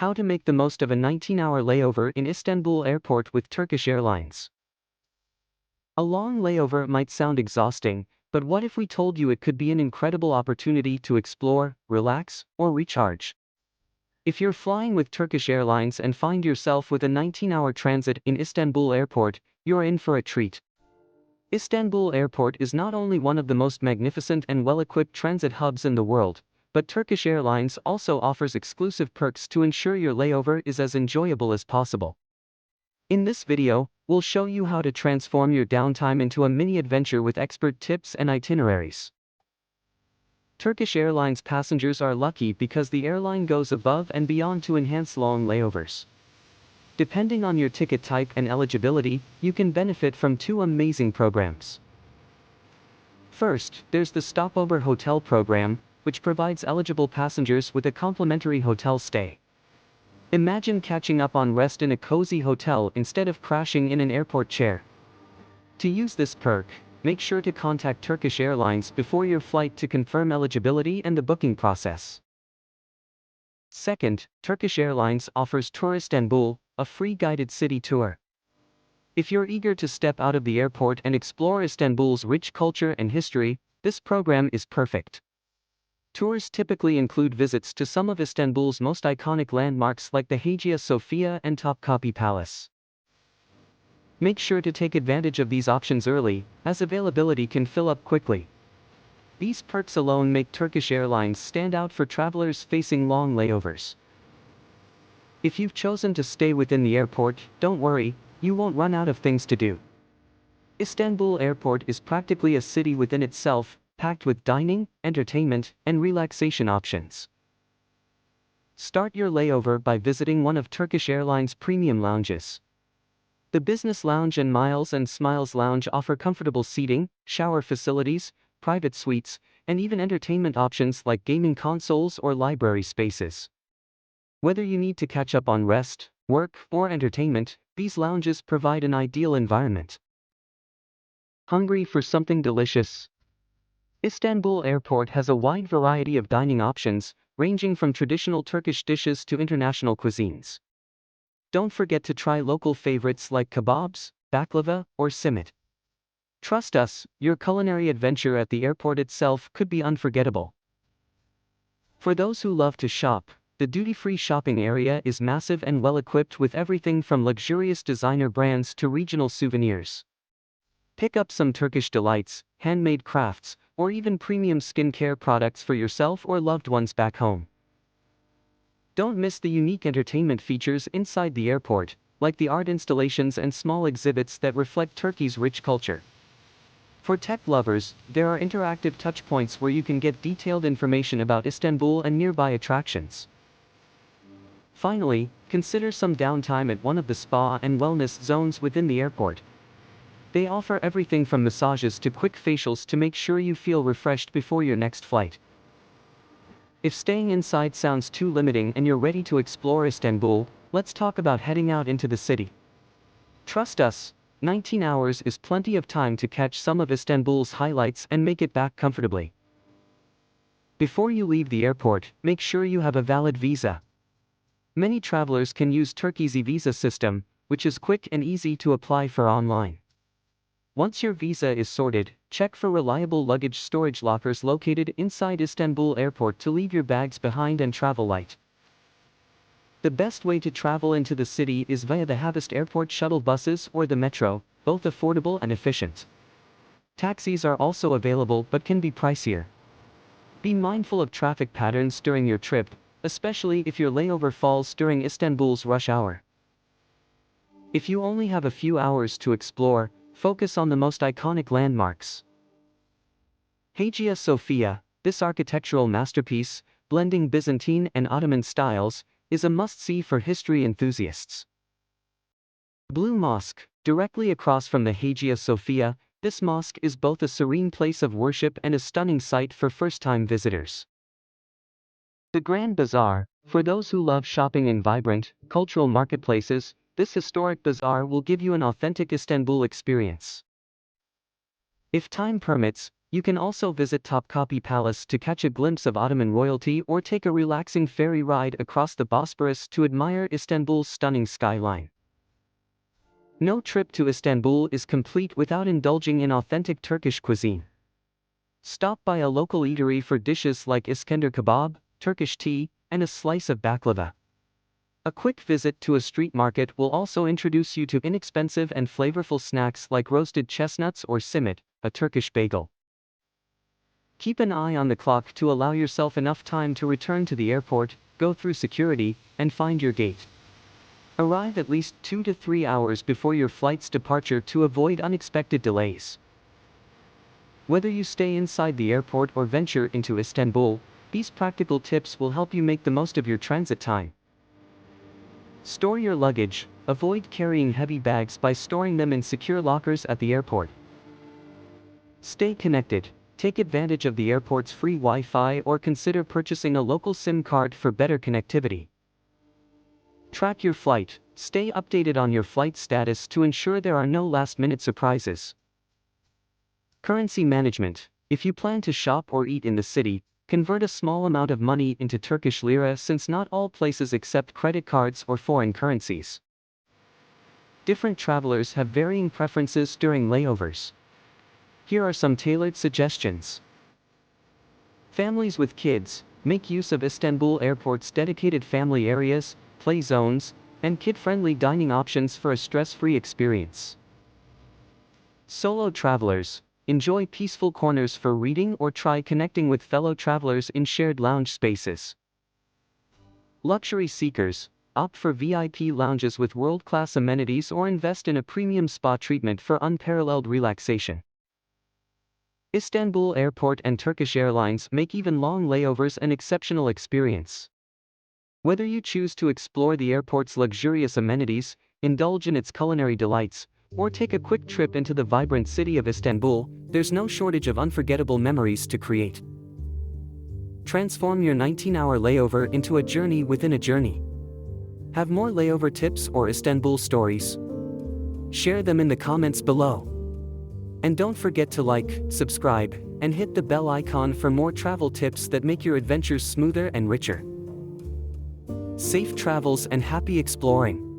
How to make the most of a 19-hour layover in Istanbul Airport with Turkish Airlines. A long layover might sound exhausting, but what if we told you it could be an incredible opportunity to explore, relax, or recharge? If you're flying with Turkish Airlines and find yourself with a 19-hour transit in Istanbul Airport, you're in for a treat. Istanbul Airport is not only one of the most magnificent and well-equipped transit hubs in the world, but Turkish Airlines also offers exclusive perks to ensure your layover is as enjoyable as possible. In this video, we'll show you how to transform your downtime into a mini-adventure with expert tips and itineraries. Turkish Airlines passengers are lucky because the airline goes above and beyond to enhance long layovers. Depending on your ticket type and eligibility, you can benefit from two amazing programs. First, there's the Stopover Hotel program, which provides eligible passengers with a complimentary hotel stay. Imagine catching up on rest in a cozy hotel instead of crashing in an airport chair. To use this perk, make sure to contact Turkish Airlines before your flight to confirm eligibility and the booking process. Second, Turkish Airlines offers Tour Istanbul, a free guided city tour. If you're eager to step out of the airport and explore Istanbul's rich culture and history, this program is perfect. Tours typically include visits to some of Istanbul's most iconic landmarks like the Hagia Sophia and Topkapi Palace. Make sure to take advantage of these options early, as availability can fill up quickly. These perks alone make Turkish Airlines stand out for travelers facing long layovers. If you've chosen to stay within the airport, don't worry, you won't run out of things to do. Istanbul Airport is practically a city within itself, packed with dining, entertainment, and relaxation options. Start your layover by visiting one of Turkish Airlines' premium lounges. The Business Lounge and Miles and Smiles Lounge offer comfortable seating, shower facilities, private suites, and even entertainment options like gaming consoles or library spaces. Whether you need to catch up on rest, work, or entertainment, these lounges provide an ideal environment. Hungry for something delicious? Istanbul Airport has a wide variety of dining options, ranging from traditional Turkish dishes to international cuisines. Don't forget to try local favorites like kebabs, baklava, or simit. Trust us, your culinary adventure at the airport itself could be unforgettable. For those who love to shop, the duty-free shopping area is massive and well-equipped with everything from luxurious designer brands to regional souvenirs. Pick up some Turkish delights, handmade crafts, or even premium skincare products for yourself or loved ones back home. Don't miss the unique entertainment features inside the airport, like the art installations and small exhibits that reflect Turkey's rich culture. For tech lovers, there are interactive touchpoints where you can get detailed information about Istanbul and nearby attractions. Finally, consider some downtime at one of the spa and wellness zones within the airport. They offer everything from massages to quick facials to make sure you feel refreshed before your next flight. If staying inside sounds too limiting and you're ready to explore Istanbul, let's talk about heading out into the city. Trust us, 19 hours is plenty of time to catch some of Istanbul's highlights and make it back comfortably. Before you leave the airport, make sure you have a valid visa. Many travelers can use Turkey's e-visa system, which is quick and easy to apply for online. Once your visa is sorted, check for reliable luggage storage lockers located inside Istanbul Airport to leave your bags behind and travel light. The best way to travel into the city is via the Habest Airport shuttle buses or the metro, both affordable and efficient. Taxis are also available but can be pricier. Be mindful of traffic patterns during your trip, especially if your layover falls during Istanbul's rush hour. If you only have a few hours to explore, focus on the most iconic landmarks. Hagia Sophia, this architectural masterpiece, blending Byzantine and Ottoman styles, is a must-see for history enthusiasts. Blue Mosque, directly across from the Hagia Sophia, this mosque is both a serene place of worship and a stunning sight for first-time visitors. The Grand Bazaar, for those who love shopping in vibrant, cultural marketplaces, this historic bazaar will give you an authentic Istanbul experience. If time permits, You can also visit Topkapi Palace to catch a glimpse of Ottoman royalty or take a relaxing ferry ride across the Bosporus to admire Istanbul's stunning skyline. No trip to Istanbul is complete without indulging in authentic Turkish cuisine. Stop by a local eatery for dishes like Iskender kebab, Turkish tea, and a slice of baklava. A quick visit to a street market will also introduce you to inexpensive and flavorful snacks like roasted chestnuts or simit, a Turkish bagel. Keep an eye on the clock to allow yourself enough time to return to the airport, go through security, and find your gate. Arrive at least 2 to 3 hours before your flight's departure to avoid unexpected delays. Whether you stay inside the airport or venture into Istanbul, these practical tips will help you make the most of your transit time. Store your luggage. Avoid carrying heavy bags by storing them in secure lockers at the airport. Stay connected. Take advantage of the airport's free Wi-Fi or consider purchasing a local SIM card for better connectivity. Track your flight. Stay updated on your flight status to ensure there are no last-minute surprises. Currency management. If you plan to shop or eat in the city, convert a small amount of money into Turkish lira since not all places accept credit cards or foreign currencies. Different travelers have varying preferences during layovers. Here are some tailored suggestions. Families with kids, make use of Istanbul Airport's dedicated family areas, play zones, and kid-friendly dining options for a stress-free experience. Solo travelers, enjoy peaceful corners for reading or try connecting with fellow travelers in shared lounge spaces. Luxury seekers, opt for VIP lounges with world-class amenities or invest in a premium spa treatment for unparalleled relaxation. Istanbul Airport and Turkish Airlines make even long layovers an exceptional experience. Whether you choose to explore the airport's luxurious amenities, indulge in its culinary delights, or take a quick trip into the vibrant city of Istanbul, there's no shortage of unforgettable memories to create. Transform your 19-hour layover into a journey within a journey. Have more layover tips or Istanbul stories? Share them in the comments below. And don't forget to like, subscribe, and hit the bell icon for more travel tips that make your adventures smoother and richer. Safe travels and happy exploring!